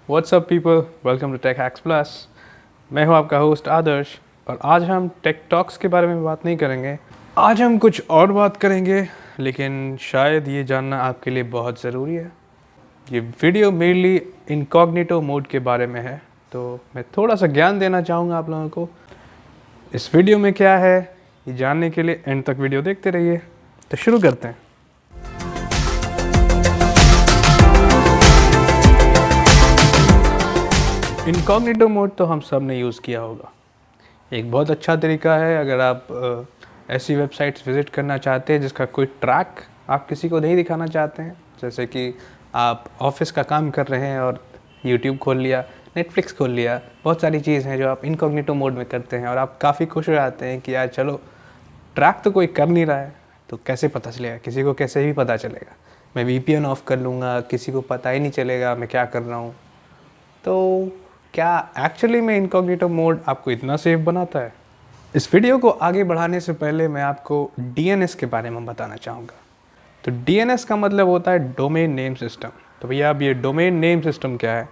What's up people, welcome to tech hacks plus. मैं हूं आपका होस्ट आदर्श और आज हम टेक टॉक्स के बारे में बात नहीं करेंगे। आज हम कुछ और बात करेंगे, लेकिन शायद ये जानना आपके लिए बहुत ज़रूरी है। ये वीडियो मेनली इनकॉग्निटो मोड के बारे में है, तो मैं थोड़ा सा ज्ञान देना चाहूँगा आप लोगों को। इस वीडियो में क्या है ये जानने के लिए एंड तक वीडियो देखते रहिए। तो शुरू करते हैं। इनकॉग्निटो मोड तो हम सब ने यूज़ किया होगा। एक बहुत अच्छा तरीका है अगर आप ऐसी वेबसाइट्स विज़िट करना चाहते हैं जिसका कोई ट्रैक आप किसी को नहीं दिखाना चाहते हैं। जैसे कि आप ऑफिस का काम कर रहे हैं और यूट्यूब खोल लिया, नेटफ्लिक्स खोल लिया, बहुत सारी चीज़ हैं जो आप इनकॉग्निटो मोड में करते हैं और आप काफ़ी खुश हो जाते हैं कि यार चलो ट्रैक तो कोई कर नहीं रहा है, तो कैसे पता चलेगा, किसी को कैसे भी पता चलेगा। मैं VPN ऑफ कर लूँगा, किसी को पता ही नहीं चलेगा मैं क्या कर रहा हूँ। तो क्या एक्चुअली में इनकॉग्निटो मोड आपको इतना सेफ बनाता है? इस वीडियो को आगे बढ़ाने से पहले मैं आपको DNS के बारे में बताना चाहूँगा। तो DNS का मतलब होता है डोमेन नेम सिस्टम। तो भैया अब ये डोमेन नेम सिस्टम क्या है?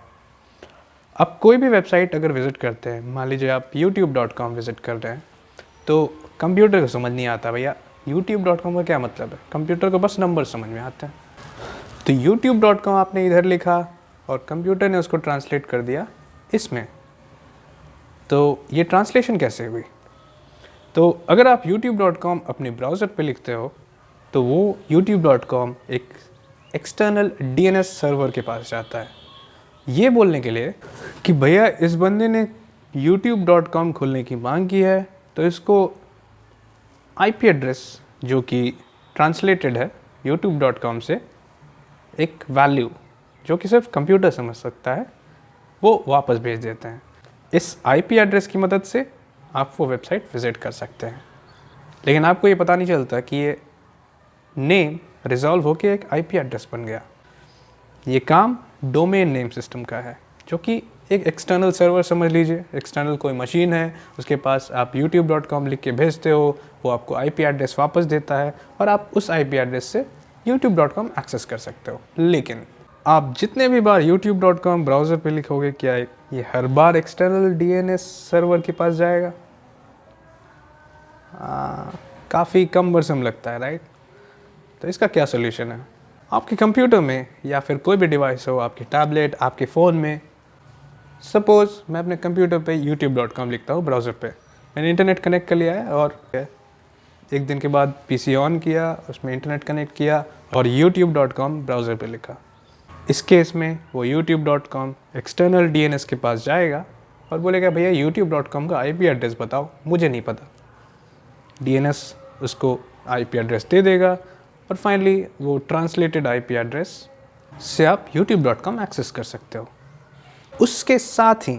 आप कोई भी वेबसाइट अगर विज़िट करते हैं, मान लीजिए आप youtube.com विज़िट कर रहे हैं, तो कंप्यूटर को समझ नहीं आता भैया youtube.com का क्या मतलब है। कंप्यूटर को बस नंबर समझ में आते हैं। तो youtube.com आपने इधर लिखा और कंप्यूटर ने उसको ट्रांसलेट कर दिया इसमें। तो ये ट्रांसलेशन कैसे हुई? तो अगर आप youtube.com अपने ब्राउज़र पे लिखते हो तो वो youtube.com एक एक्सटर्नल DNS सर्वर के पास जाता है, ये बोलने के लिए कि भैया इस बंदे ने youtube.com खोलने की मांग की है, तो इसको IP एड्रेस जो कि ट्रांसलेटेड है youtube.com से, एक वैल्यू जो कि सिर्फ कंप्यूटर समझ सकता है, वो वापस भेज देते हैं। इस IP एड्रेस की मदद से आप वो वेबसाइट विज़िट कर सकते हैं। लेकिन आपको ये पता नहीं चलता कि ये नेम रिजॉल्व होकर एक IP एड्रेस बन गया। ये काम डोमेन नेम सिस्टम का है, जो कि एक एक्सटर्नल सर्वर समझ लीजिए। एक्सटर्नल कोई मशीन है, उसके पास आप youtube.com लिख के भेजते हो, वो आपको IP एड्रेस वापस देता है और आप उस IP एड्रेस से youtube.com एक्सेस कर सकते हो। लेकिन आप जितने भी बार youtube.com ब्राउज़र पे लिखोगे, क्या ये हर बार एक्सटर्नल DNS सर्वर के पास जाएगा? काफ़ी कमबरसम लगता है, राइट? तो इसका क्या सोल्यूशन है? आपके कंप्यूटर में या फिर कोई भी डिवाइस हो, आपके टैबलेट, आपके फ़ोन में, सपोज़ मैं अपने कंप्यूटर पे youtube.com लिखता हूँ ब्राउज़र पे, मैंने इंटरनेट कनेक्ट कर लिया है और एक दिन के बाद PC ऑन किया, उसमें इंटरनेट कनेक्ट किया और youtube.com ब्राउज़र पे लिखा। इस केस में वो youtube.com एक्सटर्नल DNS के पास जाएगा और बोलेगा भैया youtube.com का IP एड्रेस बताओ, मुझे नहीं पता। DNS उसको IP एड्रेस दे देगा और फाइनली वो ट्रांसलेटेड IP एड्रेस से आप youtube.com एक्सेस कर सकते हो। उसके साथ ही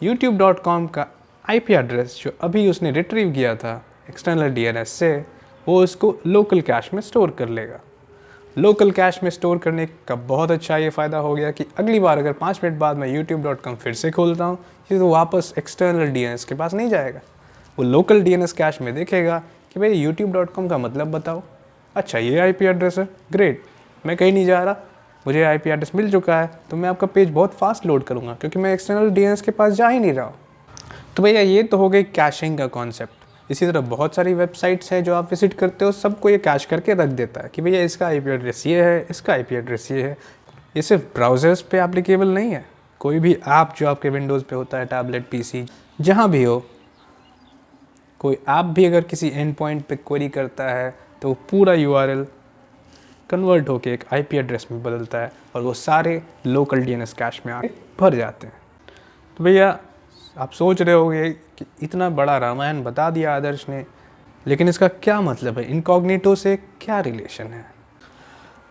youtube.com का IP एड्रेस जो अभी उसने रिट्रीव किया था एक्सटर्नल DNS से, वो उसको लोकल कैश में स्टोर कर लेगा। लोकल कैश में स्टोर करने का बहुत अच्छा ये फ़ायदा हो गया कि अगली बार अगर 5 मिनट बाद मैं youtube.com फिर से खोलता हूँ, ये तो वापस एक्सटर्नल DNS के पास नहीं जाएगा। वो लोकल DNS कैश में देखेगा कि भाई youtube.com का मतलब बताओ। अच्छा ये IP एड्रेस है, ग्रेट, मैं कहीं नहीं जा रहा, मुझे IP एड्रेस मिल चुका है, तो मैं आपका पेज बहुत फास्ट लोड करूँगा क्योंकि मैं एक्सटर्नल DNS के पास जा ही नहीं रहा हूँ। तो भैया ये तो हो गई कैशिंग का कॉन्सेप्ट। इसी तरह बहुत सारी वेबसाइट्स हैं जो आप विज़िट करते हो, सबको ये कैश करके रख देता है कि भैया इसका IP एड्रेस ये है, इसका IP एड्रेस ये है। ये सिर्फ ब्राउज़र्स पे एप्लीकेबल नहीं है, कोई भी ऐप जो आपके विंडोज़ पे होता है, टैबलेट, PC, जहाँ भी हो, कोई ऐप भी अगर किसी एंड पॉइंट पे क्वेरी करता है तो पूरा URL कन्वर्ट होकर एक IP एड्रेस में बदलता है और वो सारे लोकल DNS कैश में आके भर जाते हैं। तो भैया आप सोच रहे होंगे कि इतना बड़ा रामायण बता दिया आदर्श ने, लेकिन इसका क्या मतलब है, इनकॉग्निटो से क्या रिलेशन है?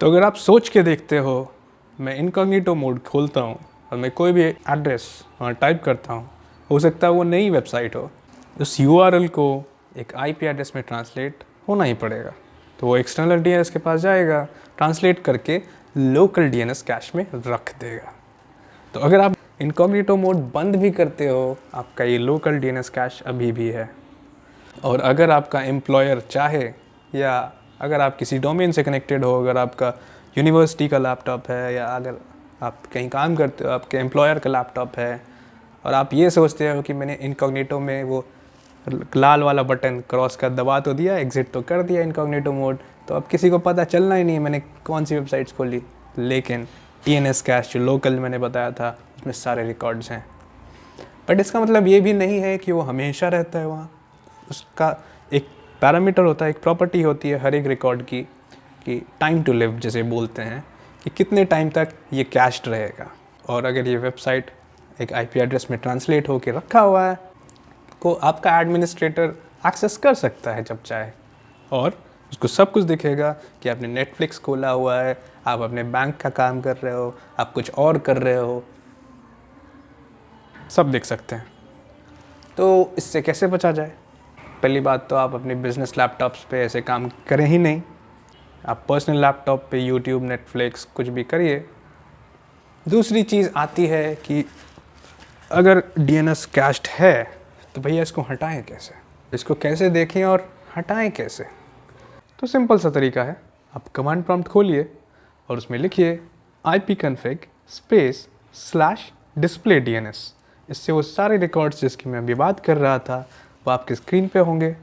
तो अगर आप सोच के देखते हो, मैं इनकॉग्निटो मोड खोलता हूँ और मैं कोई भी एड्रेस वहाँ टाइप करता हूँ, हो सकता है वो नई वेबसाइट हो, उस URL को एक IP एड्रेस में ट्रांसलेट होना ही पड़ेगा। तो वो एक्सटर्नल DNS के पास जाएगा, ट्रांसलेट करके लोकल DNS कैश में रख देगा। तो अगर आप इनकॉग्निटो मोड बंद भी करते हो, आपका ये लोकल DNS कैश अभी भी है। और अगर आपका एम्प्लॉयर चाहे, या अगर आप किसी डोमेन से कनेक्टेड हो, अगर आपका यूनिवर्सिटी का लैपटॉप है, या अगर आप कहीं काम करते हो, आपके एम्प्लॉयर का लैपटॉप है और आप ये सोचते हो कि मैंने इनकॉग्निटो में वो लाल वाला बटन क्रॉस का दबा तो दिया, एग्जिट तो कर दिया इनकॉग्निटो मोड, तो अब किसी को पता चलना ही नहीं मैंने कौन सी वेबसाइट्स खोली। लेकिन DNS कैश जो लोकल मैंने बताया था उसमें सारे रिकॉर्ड्स हैं। बट इसका मतलब ये भी नहीं है कि वो हमेशा रहता है वहाँ। उसका एक पैरामीटर होता है, एक प्रॉपर्टी होती है हर एक रिकॉर्ड की, कि टाइम टू लिव जिसे बोलते हैं, कि कितने टाइम तक ये कैश्ड रहेगा। और अगर ये वेबसाइट एक IP एड्रेस में ट्रांसलेट होकर रखा हुआ है को आपका एडमिनिस्ट्रेटर एक्सेस कर सकता है जब चाहे, और उसको सब कुछ दिखेगा कि आपने नेटफ्लिक्स खोला हुआ है, आप अपने बैंक का काम कर रहे हो, आप कुछ और कर रहे हो, सब देख सकते हैं। तो इससे कैसे बचा जाए? पहली बात तो आप अपने बिजनेस लैपटॉप्स पे ऐसे काम करें ही नहीं। आप पर्सनल लैपटॉप पे यूट्यूब, नेटफ्लिक्स कुछ भी करिए। दूसरी चीज़ आती है कि अगर DNS कैश्ड है तो भैया इसको हटाएं कैसे, इसको कैसे देखें और हटाएं कैसे? तो सिंपल सा तरीका है, आप कमांड प्रॉम्प्ट खोलिए और उसमें लिखिए ipconfig /display DNS। इससे वो सारे रिकॉर्ड्स जिसकी मैं अभी बात कर रहा था वो आपके स्क्रीन पे होंगे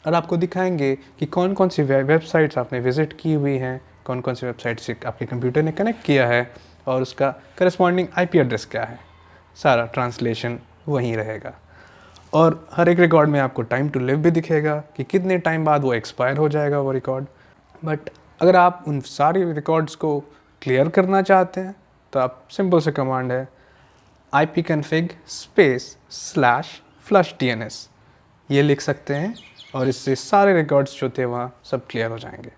और आपको दिखाएंगे कि कौन कौन सी वेबसाइट्स आपने विज़िट की हुई हैं, कौन कौन सी वेबसाइट से आपके कंप्यूटर ने कनेक्ट किया है और उसका करस्पॉन्डिंग IP एड्रेस क्या है। सारा ट्रांसलेशन वहीं रहेगा और हर एक रिकॉर्ड में आपको टाइम टू लिव भी दिखेगा कि कितने टाइम बाद वो एक्सपायर हो जाएगा वो रिकॉर्ड। बट अगर आप उन सारी रिकॉर्ड्स को क्लियर करना चाहते हैं तो आप सिंपल से कमांड है ipconfig /flush DNS ये लिख सकते हैं और इससे सारे रिकॉर्ड्स जो थे वहाँ सब क्लियर हो जाएंगे।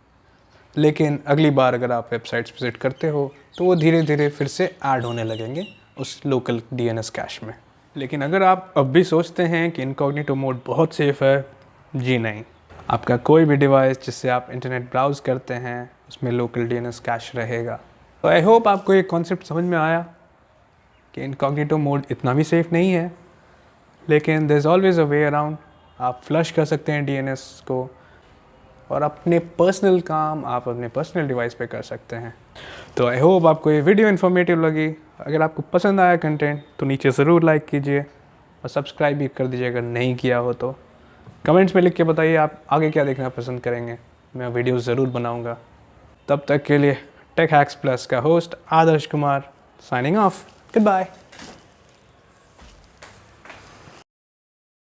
लेकिन अगली बार अगर आप वेबसाइट्स विज़िट करते हो तो वो धीरे धीरे फिर से ऐड होने लगेंगे उस लोकल DNS कैश में। लेकिन अगर आप अब भी सोचते हैं कि इनकॉग्निटो मोड बहुत सेफ़ है, जी नहीं। आपका कोई भी डिवाइस जिससे आप इंटरनेट ब्राउज़ करते हैं उसमें लोकल DNS कैश रहेगा। तो आई होप आपको ये कॉन्सेप्ट समझ में आया कि इनकॉग्निटो मोड इतना भी सेफ़ नहीं है, लेकिन there is always a way around. आप फ्लश कर सकते हैं DNS को और अपने पर्सनल काम आप अपने पर्सनल डिवाइस पे कर सकते हैं। तो आई होप आपको ये वीडियो इन्फॉर्मेटिव लगी। अगर आपको पसंद आया कंटेंट तो नीचे ज़रूर लाइक कीजिए और सब्सक्राइब भी कर दीजिए अगर नहीं किया हो तो। कमेंट्स में लिख के बताइए आप आगे क्या देखना पसंद करेंगे, मैं वीडियो ज़रूर बनाऊँगा। तब तक के लिए टेक हैक्स प्लस का host Adarsh Kumar signing off. Good bye.